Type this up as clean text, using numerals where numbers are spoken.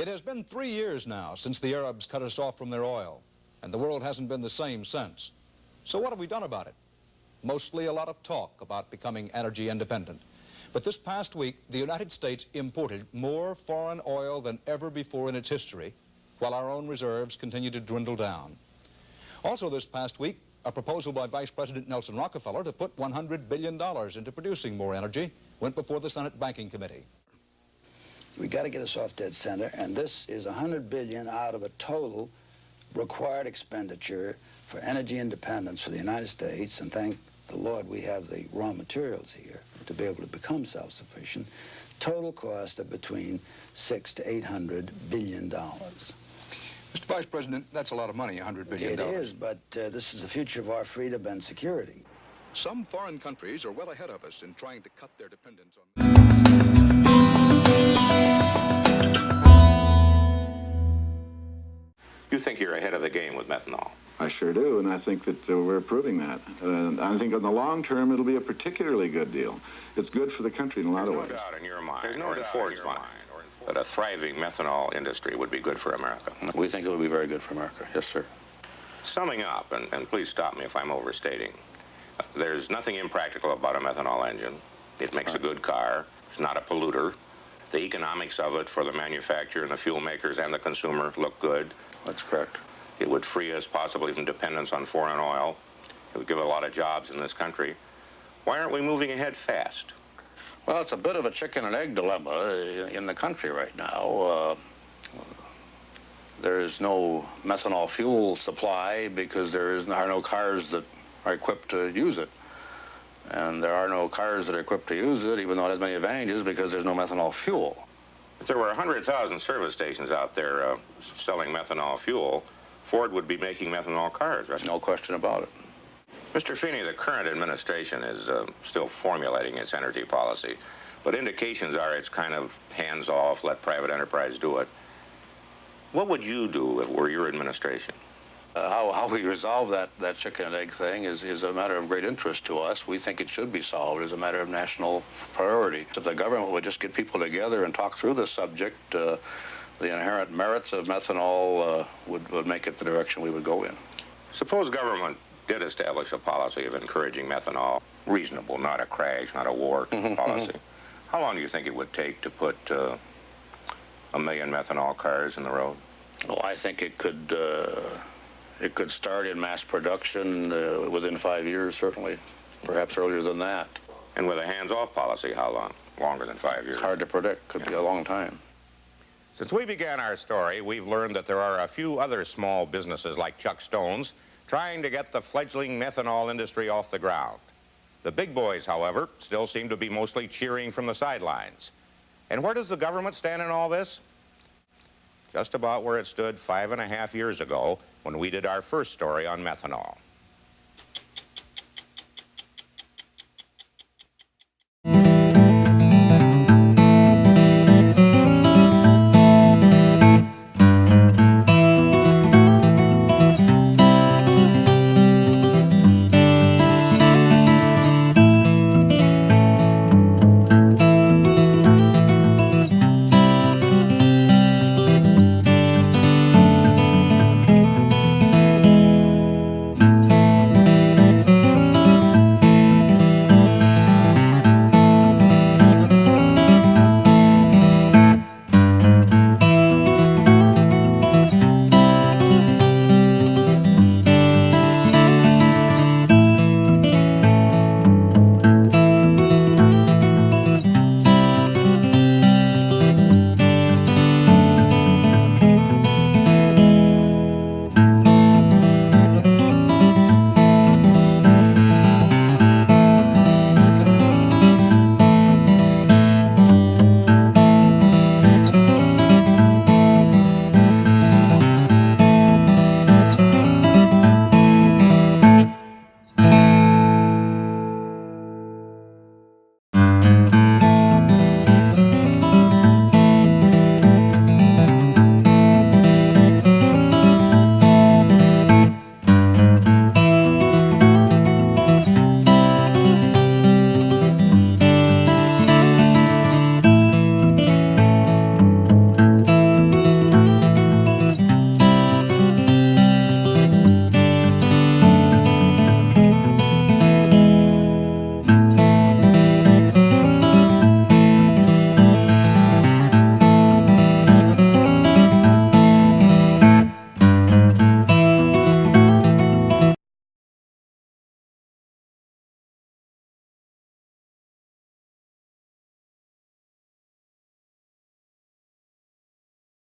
It has been 3 years now since the Arabs cut us off from their oil, and the world hasn't been the same since. So what have we done about it? Mostly a lot of talk about becoming energy independent. But this past week, the United States imported more foreign oil than ever before in its history, while our own reserves continue to dwindle down. Also this past week, a proposal by Vice President Nelson Rockefeller to put $100 billion into producing more energy went before the Senate Banking Committee. We got to get us off dead center, and this is $100 billion out of a total required expenditure for energy independence for the United States, and thank the Lord we have the raw materials here to be able to become self-sufficient. Total cost of between $600 to $800 billion. Mr. Vice President, that's a lot of money, $100 billion. It is, but this is the future of our freedom and security. Some foreign countries are well ahead of us in trying to cut their dependence on... You think you're ahead of the game with methanol? I sure do, and I think that we're proving that. I think in the long term, it'll be a particularly good deal. It's good for the country in a lot of ways. There's no doubt in your mind, or in Ford's mind, that a thriving methanol industry would be good for America. We think it would be very good for America, yes, sir. Summing up, and please stop me if I'm overstating, there's nothing impractical about a methanol engine. It makes a good car. It's not a polluter. The economics of it for the manufacturer and the fuel makers and the consumer look good. That's correct. It would free us possibly from dependence on foreign oil. It would give a lot of jobs in this country. Why aren't we moving ahead fast? Well, it's a bit of a chicken and egg dilemma in the country right now. There is no methanol fuel supply because there are no cars that are equipped to use it. And there are no cars that are equipped to use it, even though it has many advantages, because there's no methanol fuel. If there were 100,000 service stations out there selling methanol fuel, Ford would be making methanol cars, right? No question about it. Mr. Feeney, the current administration is still formulating its energy policy, but indications are it's kind of hands-off, let private enterprise do it. What would you do if it were your administration? How we resolve that chicken and egg thing is a matter of great interest to us. We think it should be solved as a matter of national priority. If the government would just get people together and talk through the subject, the inherent merits of methanol would make it the direction we would go in. Suppose government did establish a policy of encouraging methanol, reasonable, not a crash, not a war policy. How long do you think it would take to put 1 million methanol cars in the road? Oh, I think it could start in mass production within 5 years, certainly, perhaps earlier than that. And with a hands-off policy, how long? Longer than 5 years? It's hard to predict. Could be a long time. Since we began our story, we've learned that there are a few other small businesses like Chuck Stone's trying to get the fledgling methanol industry off the ground. The big boys, however, still seem to be mostly cheering from the sidelines. And where does the government stand in all this? Just about where it stood 5.5 years ago when we did our first story on methanol.